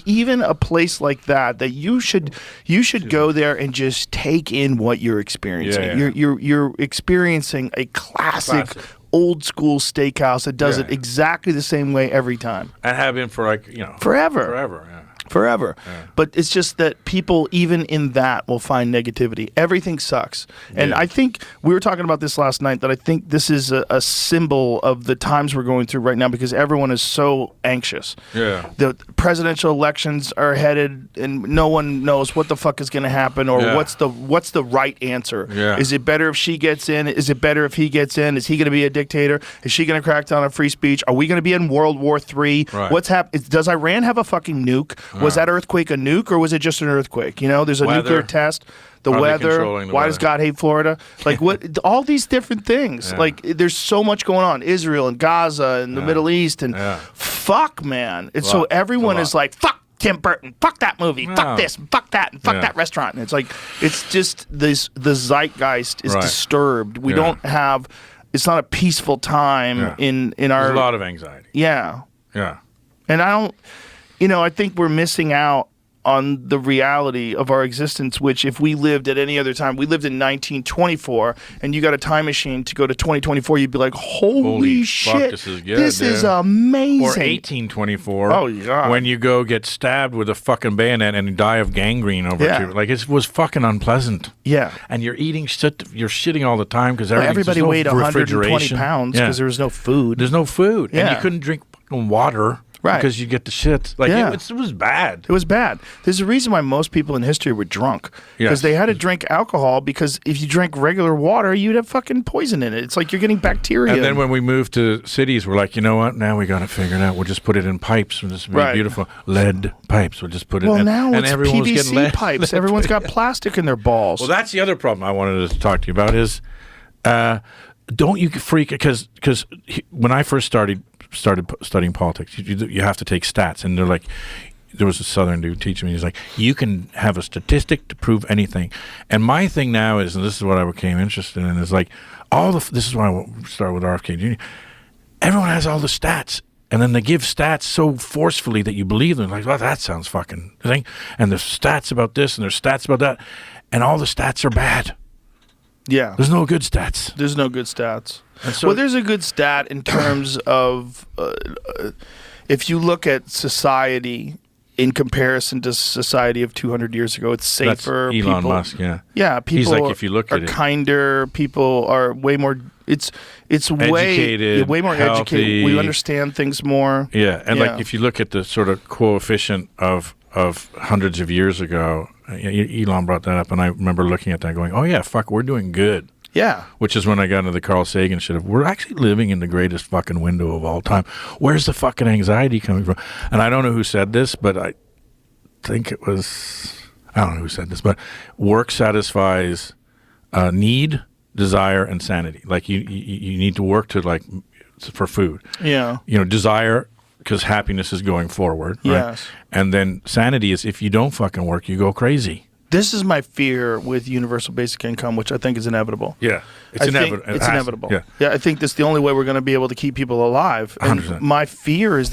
even a place like that you should go there and just take in what you're experiencing. You're experiencing a classic old school steakhouse that does it exactly the same way every time. And have been for forever. But it's just that people even in that will find negativity. Everything sucks. And I think we were talking about this last night, that I think this is a symbol of the times we're going through right now, because everyone is so anxious. The presidential elections are headed and no one knows what the fuck is going to happen, or what's the right answer. Is it better if she gets in? Is it better if he gets in? Is he going to be a dictator? Is she going to crack down on free speech? Are we going to be in World War III? What's happening? Does Iran have a fucking nuke? Was that earthquake a nuke, or was it just an earthquake? You know, there's a nuclear test. The weather. Why does God hate Florida? Like, what? All these different things. Like, there's so much going on. Israel and Gaza and the Middle East and fuck, man. And so everyone is like, fuck Tim Burton, fuck that movie, fuck this, fuck that, and fuck that restaurant. And it's like, it's just the zeitgeist is disturbed. We don't have. It's not a peaceful time in our. There's a lot of anxiety. Yeah. And I don't. You know, I think we're missing out on the reality of our existence, which if we lived at any other time, we lived in 1924, and you got a time machine to go to 2024, you'd be like, holy shit, fuck, this is amazing. Or 1824, God. When you go get stabbed with a fucking bayonet and die of gangrene over it. Like, it was fucking unpleasant. And you're eating shit, you're shitting all the time because everybody weighed 120 pounds because there was no food. There's no food. And you couldn't drink fucking water. Because you get the shit. Like, it was bad. It was bad. There's a reason why most people in history were drunk. Because they had to drink alcohol, because if you drank regular water, you'd have fucking poison in it. It's like you're getting bacteria. And then when we moved to cities, we're like, you know what? Now we got to figure it out. We'll just put it in pipes. We'll just be beautiful. Lead pipes. We'll just put it in. Well, now it's PVC pipes. Everyone's got plastic in their balls. Well, that's the other problem I wanted to talk to you about is, don't you freak, because when I first started studying politics, you have to take stats, and they're like, there was a Southern dude teaching me, he's like, you can have a statistic to prove anything. And my thing now is, and this is what I became interested in, is like, this is why I started with RFK Jr. Everyone has all the stats, and then they give stats so forcefully that you believe them. Like, well, that sounds fucking thing. And there's stats about this, and there's stats about that, and all the stats are bad. There's no good stats. There's no good stats. Well, there's a good stat in terms of if you look at society in comparison to society of 200 years ago, it's safer. That's Elon Musk, Yeah, people He's like, if you look are at it, kinder. People are way more. It's educated, way more healthy. educated. We understand things more. And like, if you look at the sort of coefficient of hundreds of years ago, Elon brought that up, and I remember looking at that going, oh yeah, fuck, we're doing good. Which is when I got into the Carl Sagan shit of, we're actually living in the greatest fucking window of all time. Where's the fucking anxiety coming from? And I don't know who said this, but I think it was, I don't know who said this, but work satisfies need, desire, and sanity. Like, you need to work to, like, for food. You know, desire, because happiness is going forward. Right? And then sanity is, if you don't fucking work, you go crazy. This is my fear with universal basic income, which I think is inevitable. It's inevitable. It's inevitable. I think that's the only way we're going to be able to keep people alive. And 100%. my fear is that